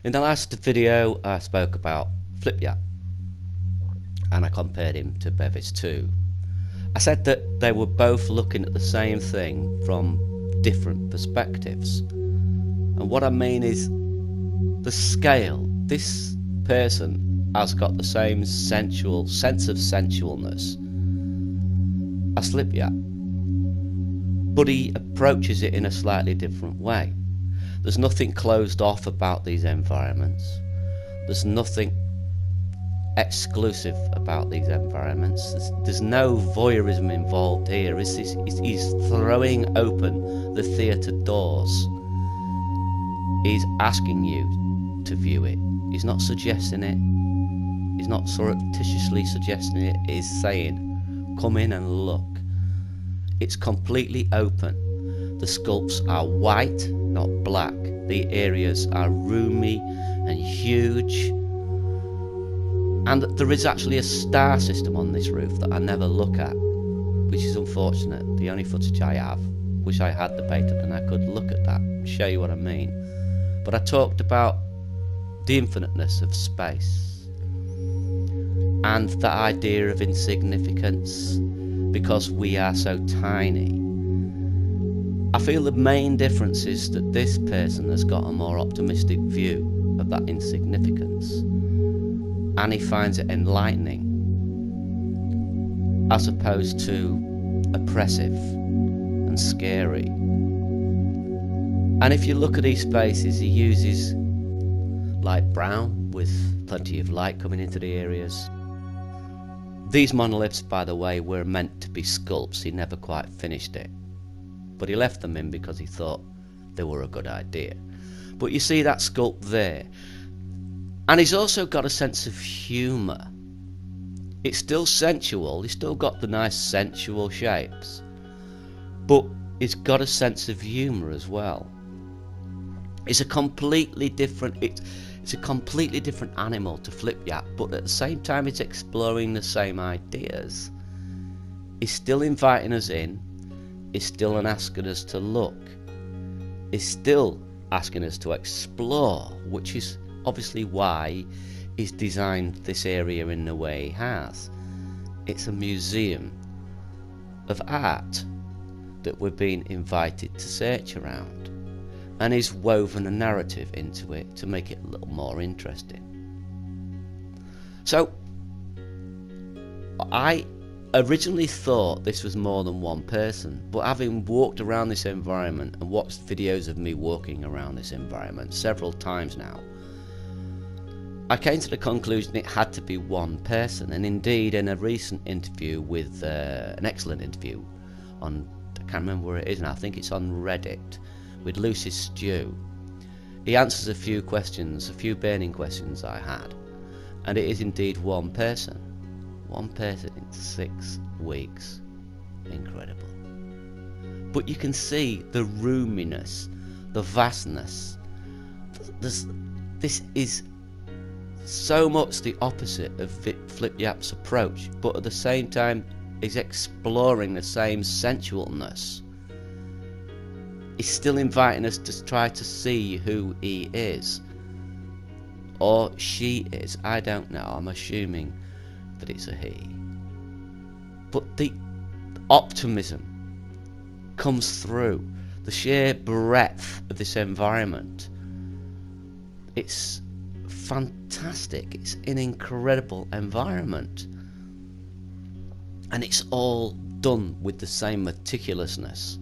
In the last video I spoke about FlipYap and I compared him to Bevis2. I said that they were both looking at the same thing from different perspectives. And what I mean is the scale. This person has got the same sensual sense of sensualness as FlipYap, but he approaches it in a slightly different way. There's nothing closed off about these environments. There's nothing exclusive about these environments. There's no voyeurism involved here. He's throwing open the theatre doors. He's asking you to view it. He's not suggesting it. He's not surreptitiously suggesting it. He's saying, come in and look. It's completely open. The sculpts are white, not black. The areas are roomy and huge. And there is actually a star system on this roof that I never look at, which is unfortunate. The only footage I have. Wish I had the beta and I could look at that and show you what I mean. But I talked about the infiniteness of space and the idea of insignificance because we are so tiny. I feel the main difference is that this person has got a more optimistic view of that insignificance, and he finds it enlightening as opposed to oppressive and scary. And if you look at these spaces, he uses light brown with plenty of light coming into the areas. These monoliths, by the way, were meant to be sculpts. He never quite finished it, but he left them in because he thought they were a good idea. But you see that sculpt there, and he's also got a sense of humour. It's still sensual, he's still got the nice sensual shapes, but he's got a sense of humour as well. It's a completely different animal to FlipYap, but at the same time it's exploring the same ideas. He's still inviting us in. He's still asking us to look. He's still asking us to explore, which is obviously why he's designed this area in the way he has. It's a museum of art that we're being invited to search around, and he's woven a narrative into it to make it a little more interesting. So I originally thought this was more than one person, but having walked around this environment and watched videos of me walking around this environment several times now, I came to the conclusion it had to be one person. And indeed, in a recent interview with an excellent interview on, I can't remember where it is now, I think it's on Reddit, with Lucy Stew, he answers a few questions, a few burning questions I had, and it is indeed one person. One person in 6 weeks. Incredible. But you can see the roominess, the vastness. This is so much the opposite of FlipYap's approach, but at the same time is exploring the same sensualness. He's still inviting us to try to see who he is, or she is. I don't know, I'm assuming that it's a he. But the optimism comes through, the sheer breadth of this environment. It's fantastic. It's an incredible environment, and it's all done with the same meticulousness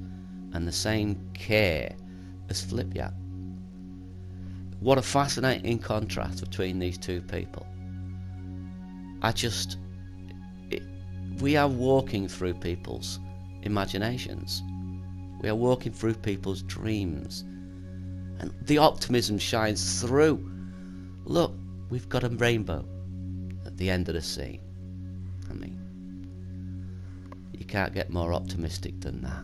and the same care as FlipYap. What a fascinating contrast between these two people. We are walking through people's imaginations. We are walking through people's dreams, and the optimism shines through. Look, we've got a rainbow at the end of the scene. I mean, you can't get more optimistic than that.